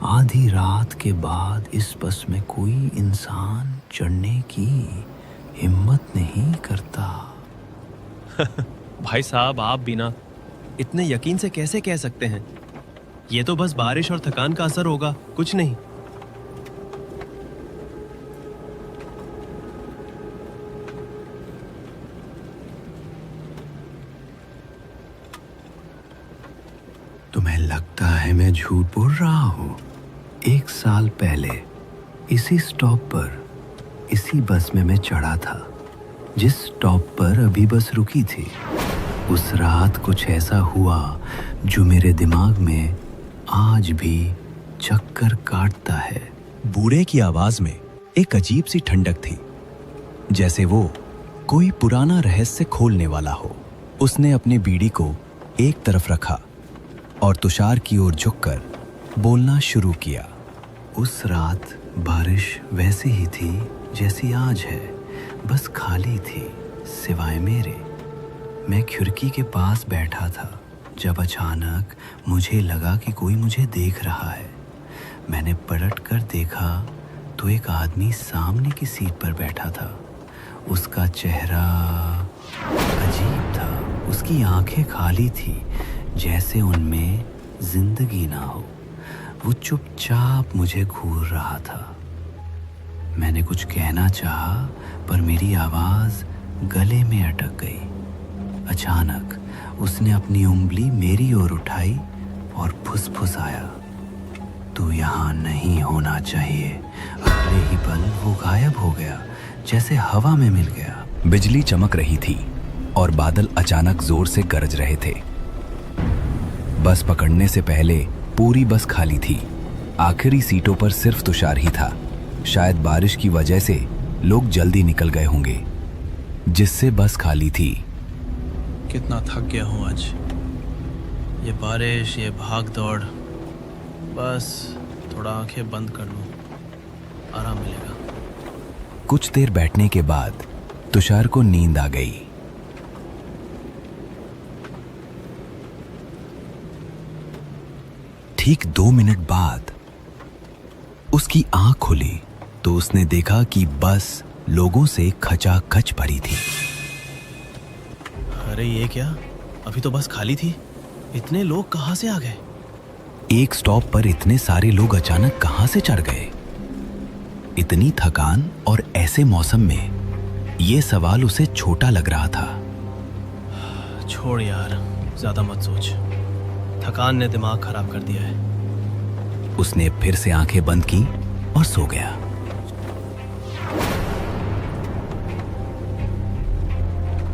आधी रात के बाद इस बस में कोई इंसान चढ़ने की हिम्मत नहीं करता। भाई साहब, आप बिना इतने यकीन से कैसे कह सकते हैं? ये तो बस बारिश और थकान का असर होगा, कुछ नहीं। तुम्हें लगता है मैं झूठ बोल रहा हूँ? 1 साल पहले इसी स्टॉप पर इसी बस में मैं चढ़ा था, जिस स्टॉप पर अभी बस रुकी थी। उस रात कुछ ऐसा हुआ जो मेरे दिमाग में आज भी चक्कर काटता है। बूढ़े की आवाज में एक अजीब सी ठंडक थी, जैसे वो कोई पुराना रहस्य खोलने वाला हो। उसने अपनी बीड़ी को एक तरफ रखा और तुषार की ओर झुककर बोलना शुरू किया। उस रात बारिश वैसी ही थी जैसी आज है, बस खाली थी सिवाय मेरे। मैं खिड़की के पास बैठा था जब अचानक मुझे लगा कि कोई मुझे देख रहा है। मैंने पलट कर देखा तो एक आदमी सामने की सीट पर बैठा था। उसका चेहरा अजीब था, उसकी आंखें खाली थी जैसे उनमें जिंदगी ना हो। वो चुपचाप मुझे घूर रहा था। मैंने कुछ कहना चाहा पर मेरी आवाज़ गले में अटक गई। अचानक उसने अपनी उंगली मेरी ओर उठाई और फुसफुसाया, तू यहाँ नहीं होना चाहिए। अगले ही पल वो गायब हो गया, जैसे हवा में मिल गया। बिजली चमक रही थी और बादल अचानक जोर से गरज रहे थे। बस पकड़ने से पहले पूरी बस खाली थी। आखिरी सीटों पर सिर्फ तुषार ही था। शायद बारिश की वजह से लोग जल्दी निकल गए होंगे, जिससे बस खाली थी। कितना थक गया हूँ आज। ये बारिश, ये भाग दौड़, बस थोड़ा आंखें बंद कर लूँ, आराम मिलेगा। कुछ देर बैठने के बाद तुषार को नींद आ गई। ठीक 2 मिनट बाद उसकी आंख खुली तो उसने देखा कि बस लोगों से खचाखच भरी थी। अरे ये क्या, अभी तो बस खाली थी, इतने लोग कहाँ से आ गए? एक स्टॉप पर इतने सारे लोग अचानक कहां से चढ़ गए? इतनी थकान और ऐसे मौसम में ये सवाल उसे छोटा लग रहा था। छोड़ यार, ज्यादा मत सोच। थकान ने दिमाग खराब कर दिया है। उसने फिर से आंखें बंद की और सो गया।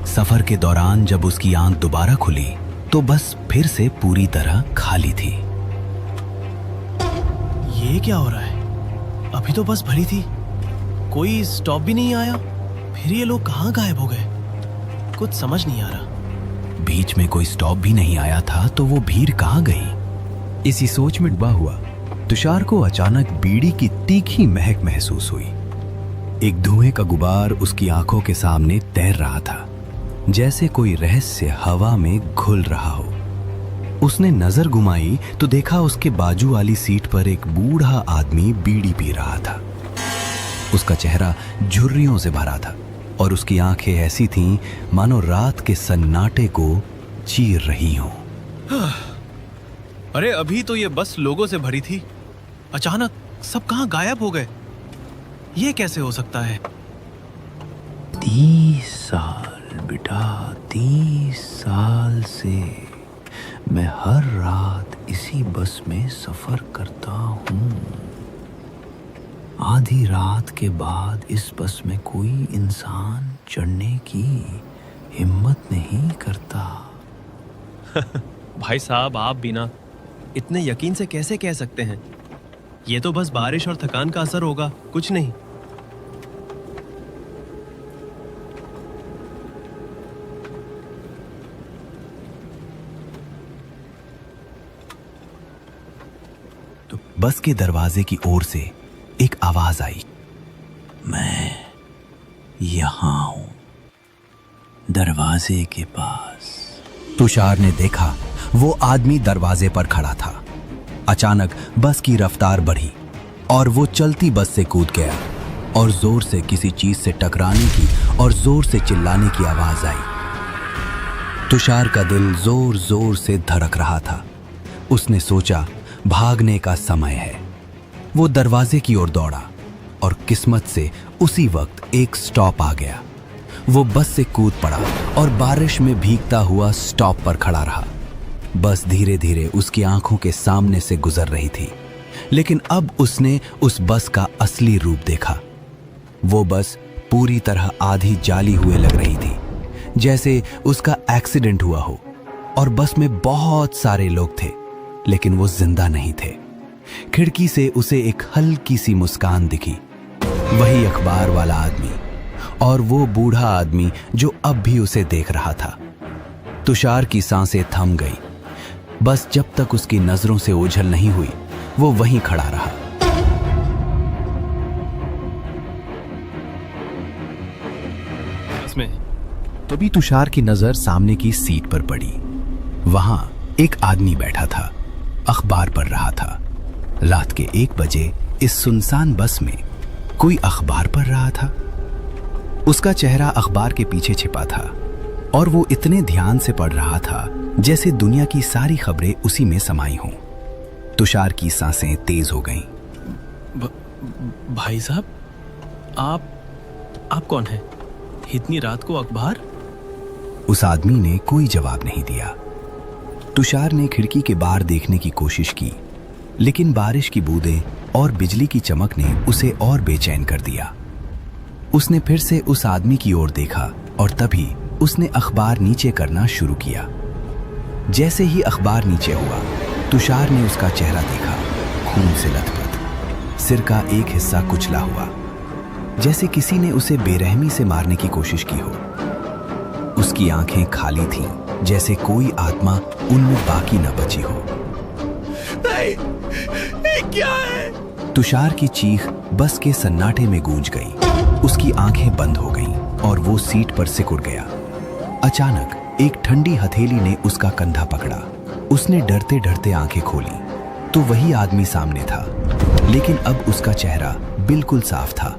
सफर के दौरान जब उसकी आंख दोबारा खुली तो बस फिर से पूरी तरह खाली थी। ये क्या हो रहा है? अभी तो बस भरी थी, कोई स्टॉप भी नहीं आया, फिर ये लोग कहाँ गायब हो गए? कुछ समझ नहीं आ रहा। बीच में कोई स्टॉप भी नहीं आया था तो वो भीड़ कहाँ गई? इसी सोच में डूबा हुआ तुषार को अचानक बीड़ी की तीखी महक महसूस हुई। एक धुएं का गुबार उसकी आंखों के सामने तैर रहा था, जैसे कोई रहस्य हवा में घुल रहा हो। उसने नजर घुमाई तो देखा उसके बाजू वाली सीट पर एक बूढ़ा आदमी बीड़ी पी रहा था। उसका चेहरा झुर्रियों से भरा था और उसकी आंखें ऐसी थीं मानो रात के सन्नाटे को चीर रही हों। अरे अभी तो ये बस लोगों से भरी थी, अचानक सब कहाँ गायब हो गए? ये कैसे हो सकता है? 30 साल बेटा, 30 साल से मैं हर रात इसी बस में सफर करता हूँ। आधी रात के बाद इस बस में कोई इंसान चढ़ने की हिम्मत नहीं करता। भाई साहब, आप बिना इतने यकीन से कैसे कह सकते हैं? ये तो बस बारिश और थकान का असर होगा, कुछ नहीं। तो बस के दरवाजे की ओर से एक आवाज आई, मैं यहाँ हूँ, दरवाजे के पास। तुषार ने देखा वो आदमी दरवाजे पर खड़ा था। अचानक बस की रफ्तार बढ़ी और वो चलती बस से कूद गया और जोर से किसी चीज से टकराने की और जोर से चिल्लाने की आवाज आई। तुषार का दिल जोर जोर से धड़क रहा था। उसने सोचा भागने का समय है। वो दरवाजे की ओर दौड़ा और किस्मत से उसी वक्त एक स्टॉप आ गया। वो बस से कूद पड़ा और बारिश में भीगता हुआ स्टॉप पर खड़ा रहा। बस धीरे धीरे उसकी आंखों के सामने से गुजर रही थी, लेकिन अब उसने उस बस का असली रूप देखा। वो बस पूरी तरह आधी जाली हुए लग रही थी, जैसे उसका एक्सीडेंट हुआ हो। और बस में बहुत सारे लोग थे, लेकिन वो जिंदा नहीं थे। खिड़की से उसे एक हल्की सी मुस्कान दिखी। वही अखबार वाला आदमी और वो बूढ़ा आदमी जो अब भी उसे देख रहा था। तुषार की सांसें थम गई। बस जब तक उसकी नजरों से ओझल नहीं हुई, वो वहीं खड़ा रहा। तभी तुषार की नजर सामने की सीट पर पड़ी। वहां एक आदमी बैठा था, अखबार पढ़ रहा था। रात के 1 बजे इस सुनसान बस में कोई अखबार पढ़ रहा था। उसका चेहरा अखबार के पीछे छिपा था और वो इतने ध्यान से पढ़ रहा था जैसे दुनिया की सारी खबरें उसी में समाई हों। तुषार की सांसें तेज हो गईं। भाई साहब, आप कौन हैं? इतनी रात को अखबार? उस आदमी ने कोई जवाब नहीं दिया। तुषार ने खिड़की के बाहर देखने की कोशिश की, लेकिन बारिश की बूंदें और बिजली की चमक ने उसे और बेचैन कर दिया। उसने फिर से उस आदमी की ओर देखा और तभी उसने अखबार नीचे करना शुरू किया। जैसे ही अखबार नीचे हुआ, तुषार ने उसका चेहरा देखा, खून से लथपथ, सिर का एक हिस्सा कुचला हुआ, जैसे किसी ने उसे बेरहमी से मारने की कोशिश की हो। उसकी आंखें खाली थीं, जैसे कोई आत्मा उनमें बाकी न बची हो। नहीं, ये क्या है? तुषार की चीख बस के सन्नाटे में गूंज गई। उसकी आंखें बंद हो गईं और वो सीट पर सिकुड़ गया। अचानक एक ठंडी हथेली ने उसका कंधा पकड़ा। उसने डरते डरते आंखें खोली तो वही आदमी सामने था, लेकिन अब उसका चेहरा बिल्कुल साफ था।